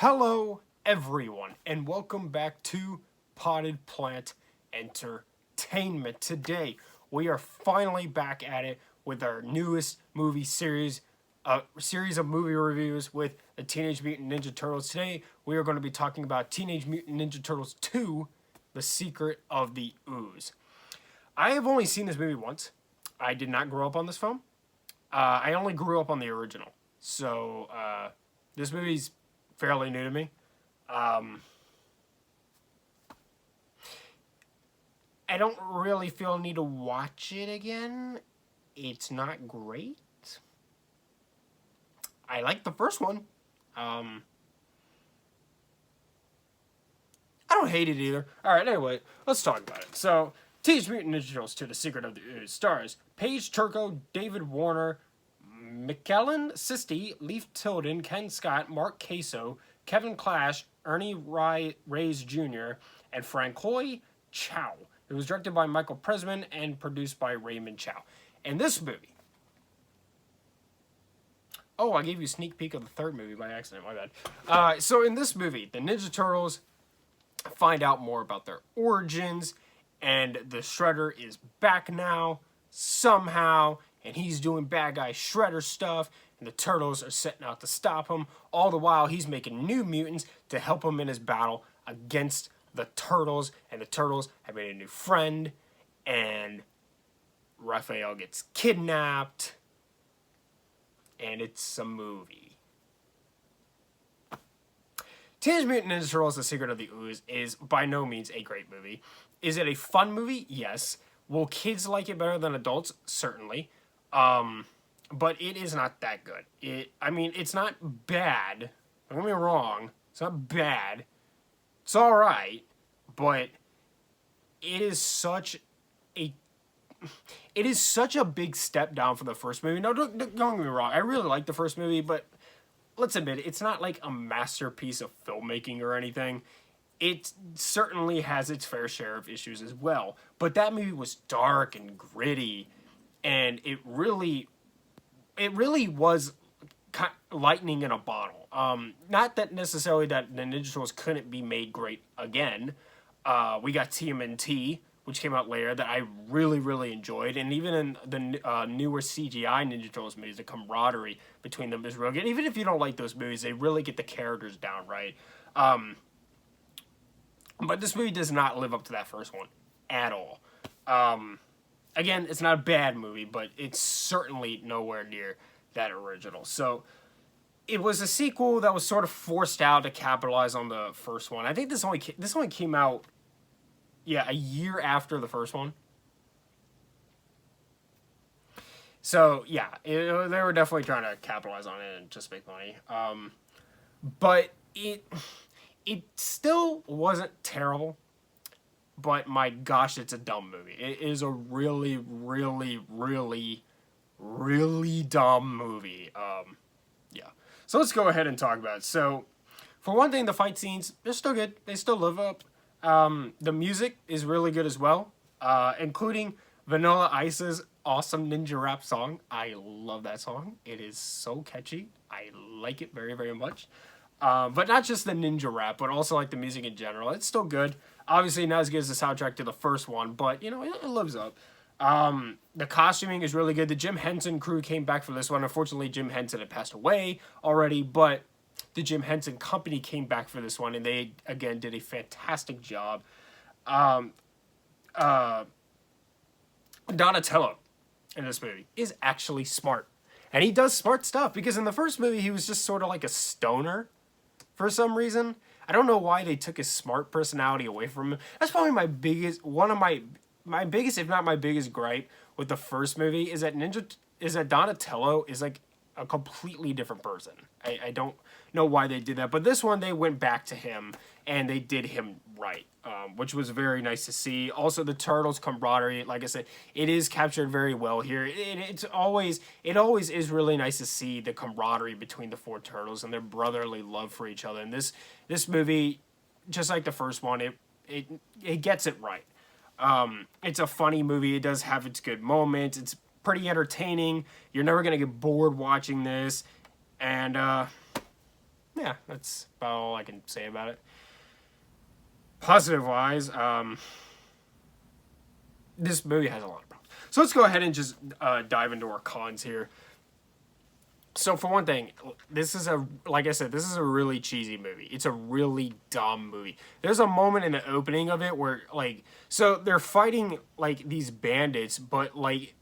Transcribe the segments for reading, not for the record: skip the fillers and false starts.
Hello, everyone, and welcome back to Potted Plant Entertainment. Today, we are finally back at it with our newest movie series, series of movie reviews with the Teenage Mutant Ninja Turtles. Today, we are going to be talking about Teenage Mutant Ninja Turtles 2, The Secret of the Ooze. I have only seen this movie once. I did not grow up on this film. I only grew up on the original. So, this movie's fairly new to me. I don't really feel a need to watch it again. It's not great. I like the first one. I don't hate it either. Alright, anyway, let's talk about it. So, Teenage Mutant Ninja Turtles 2, The Secret of the Ooze stars Paige Turco, David Warner, McKellen Sisti, Leif Tilden, Ken Scott, Mark Queso, Kevin Clash, Ernie Reyes Jr., and Francois Chow. It was directed by Michael Presman and produced by Raymond Chow. And this movie... Oh, I gave you a sneak peek of the third movie by accident, my bad. So in this movie, the Ninja Turtles find out more about their origins, and the Shredder is back now, somehow, and he's doing bad guy Shredder stuff, and the Turtles are setting out to stop him. All the while, he's making new mutants to help him in his battle against the Turtles, and the Turtles have made a new friend, and Raphael gets kidnapped, and it's a movie. Teenage Mutant Ninja Turtles: The Secret of the Ooze is by no means a great movie. Is it a fun movie? Yes. Will kids like it better than adults? Certainly. But it is not that good. It's not bad. Don't get me wrong. It's not bad. It's alright. But it is such a big step down from the first movie. No, don't get me wrong. I really like the first movie, but let's admit it, it's not like a masterpiece of filmmaking or anything. It certainly has its fair share of issues as well. But that movie was dark and gritty, and it really was lightning in a bottle. Not that necessarily that the Ninja Turtles couldn't be made great again. We got TMNT, which came out later, that I really, really enjoyed. And even in the newer CGI Ninja Turtles movies, the camaraderie between them is real good. Even if you don't like those movies, they really get the characters down right. But this movie does not live up to that first one at all. Again, it's not a bad movie, but it's certainly nowhere near that original. So it was a sequel that was sort of forced out to capitalize on the first one. I think this only came out, a year after the first one. So yeah, they were definitely trying to capitalize on it and just make money. But it still wasn't terrible, but my gosh, it's a dumb movie. It is a really, really, really, really dumb movie. So let's go ahead and talk about it. So, for one thing, the fight scenes, they're still good. They still live up. The music is really good as well, including Vanilla Ice's awesome ninja rap song. I love that song. It is so catchy. I like it very, very much. But not just the ninja rap, but also like the music in general. It's still good. Obviously not as good as the soundtrack to the first one, but it lives up. The costuming is really good. The Jim Henson crew came back for this one. Unfortunately, Jim Henson had passed away already, but the Jim Henson Company came back for this one, and they, again, did a fantastic job. Donatello in this movie is actually smart. And he does smart stuff, because in the first movie, he was just sort of like a stoner for some reason. I don't know why they took his smart personality away from him. That's probably my biggest, if not my biggest gripe with the first movie, is that Donatello is like a completely different person. I don't know why they did that, but this one they went back to him and they did him right, which was very nice to see. Also, the Turtles' camaraderie, like I said, it is captured very well here. It always is really nice to see the camaraderie between the four Turtles and their brotherly love for each other. And this movie, just like the first one, it gets it right. It's a funny movie. It does have its good moments. It's pretty entertaining. You're never going to get bored watching this. And, yeah, that's about all I can say about it. Positive wise, this movie has a lot of problems. So let's go ahead and just dive into our cons here. So for one thing, this is like I said, this is a really cheesy movie. It's a really dumb movie. There's a moment in the opening of it where like, so they're fighting like these bandits, but like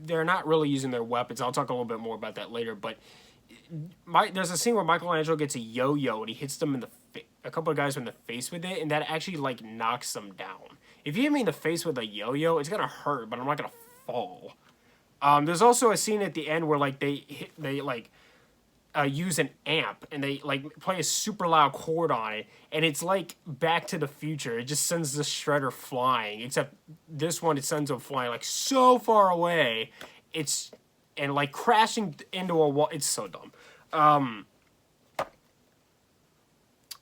they're not really using their weapons. I'll talk a little bit more about that later. But there's a scene where Michelangelo gets a yo-yo and he hits them in a couple of guys in the face with it, and that actually like knocks them down. If you hit me in the face with a yo-yo, it's gonna hurt, but I'm not gonna fall. There's also a scene at the end where like they use an amp and they like play a super loud chord on it, and it's like Back to the Future. It just sends the shredder flying, except this one it sends them flying like so far away. And like crashing into a wall. It's so dumb.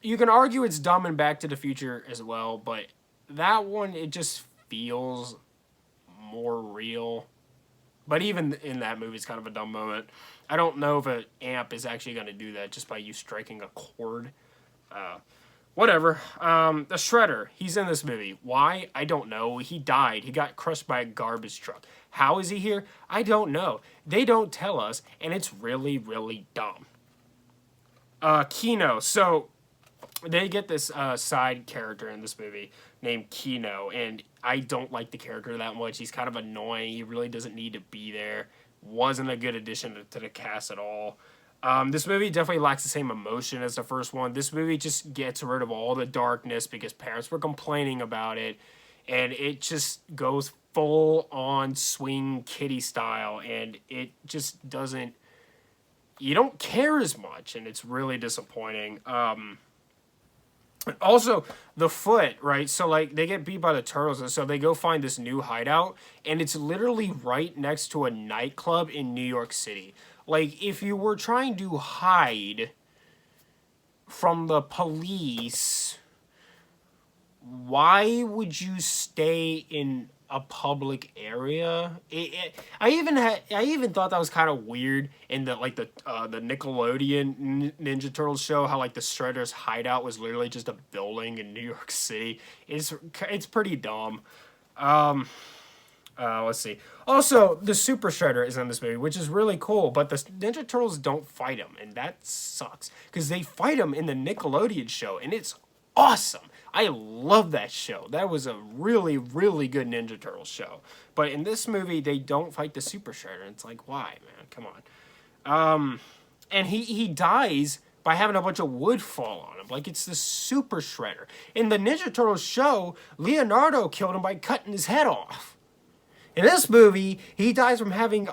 You can argue it's dumb in Back to the Future as well, but that one, it just feels more real. But even in that movie, it's kind of a dumb moment. I don't know if an amp is actually going to do that just by you striking a chord. Whatever. The Shredder, he's in this movie. Why? I don't know. He died. He got crushed by a garbage truck. How is he here? I don't know. They don't tell us, and it's really, really dumb. Keno. So, they get this side character in this movie named Keno, and I don't like the character that much. He's kind of annoying. He really doesn't need to be there. Wasn't a good addition to the cast at all. This movie definitely lacks the same emotion as the first one. This movie just gets rid of all the darkness because parents were complaining about it, and it just goes full on swing kitty style, and it just doesn't. You don't care as much, and it's really disappointing. Also, the foot, right? So, like, they get beat by the turtles, and so they go find this new hideout, and it's literally right next to a nightclub in New York City. Like, if you were trying to hide from the police, why would you stay in a public area? I even thought that was kind of weird in the Nickelodeon Ninja Turtles show, how like the Shredder's hideout was literally just a building in New York City. It's pretty dumb. Let's see. Also, the Super Shredder is in this movie, which is really cool, but the Ninja Turtles don't fight him, and that sucks because they fight him in the Nickelodeon show, and it's awesome. I love that show. That was a really, really good Ninja Turtles show. But in this movie, they don't fight the Super Shredder. It's like, why, man? Come on. And he dies by having a bunch of wood fall on him. Like, it's the Super Shredder. In the Ninja Turtles show, Leonardo killed him by cutting his head off. In this movie, he dies from having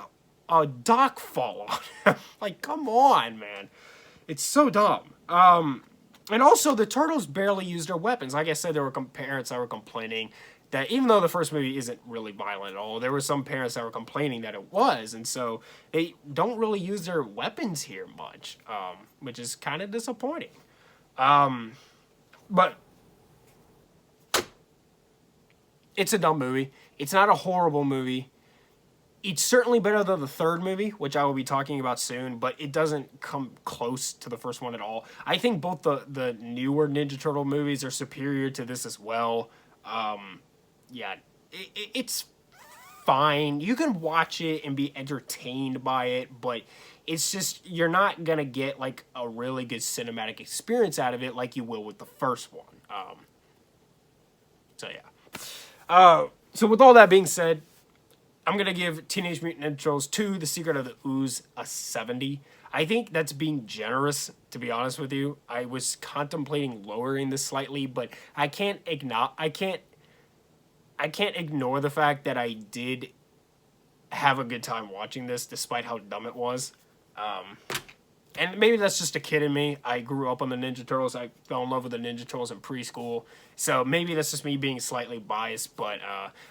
a dock fall on him. Like, come on, man. It's so dumb. And also, the Turtles barely used their weapons. Like I said, there were parents that were complaining that even though the first movie isn't really violent at all, there were some parents that were complaining that it was. And so they don't really use their weapons here much, which is kind of disappointing. But it's a dumb movie. It's not a horrible movie. It's certainly better than the third movie, which I will be talking about soon, but it doesn't come close to the first one at all. I think both the newer Ninja Turtle movies are superior to this as well. It's fine. You can watch it and be entertained by it, but it's just, you're not going to get like a really good cinematic experience out of it like you will with the first one. So with all that being said, I'm going to give Teenage Mutant Ninja Turtles 2, The Secret of the Ooze, a 70. I think that's being generous, to be honest with you. I was contemplating lowering this slightly, but I can't ignore the fact that I did have a good time watching this, despite how dumb it was. And maybe that's just a kid in me. I grew up on the Ninja Turtles. I fell in love with the Ninja Turtles in preschool. So maybe that's just me being slightly biased, but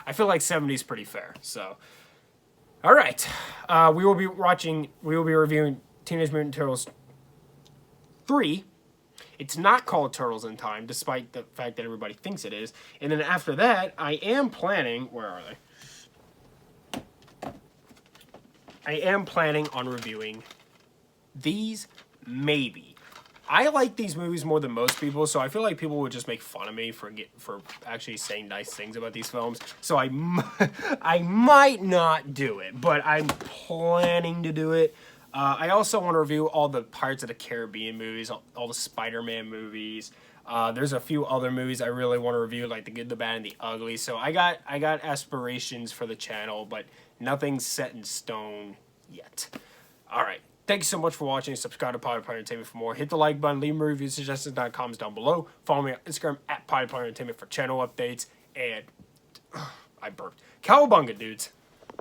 I feel like 70 is pretty fair. So, all right. We will be reviewing Teenage Mutant Turtles 3. It's not called Turtles in Time, despite the fact that everybody thinks it is. And then after that, I am planning... Where are they? I am planning on reviewing these, maybe. I like these movies more than most people, so I feel like people would just make fun of me for actually saying nice things about these films. So I might not do it, but I'm planning to do it. I also want to review all the Pirates of the Caribbean movies, all the Spider-Man movies. There's a few other movies I really want to review, like The Good, the Bad, and the Ugly. So I got aspirations for the channel, but nothing's set in stone yet. All right. Thank you so much for watching. Subscribe to Potty Party Entertainment for more. Hit the like button. Leave me reviews, suggestions, comments down below. Follow me on Instagram at Potty Party Entertainment for channel updates. And I burped. Cowabunga, dudes.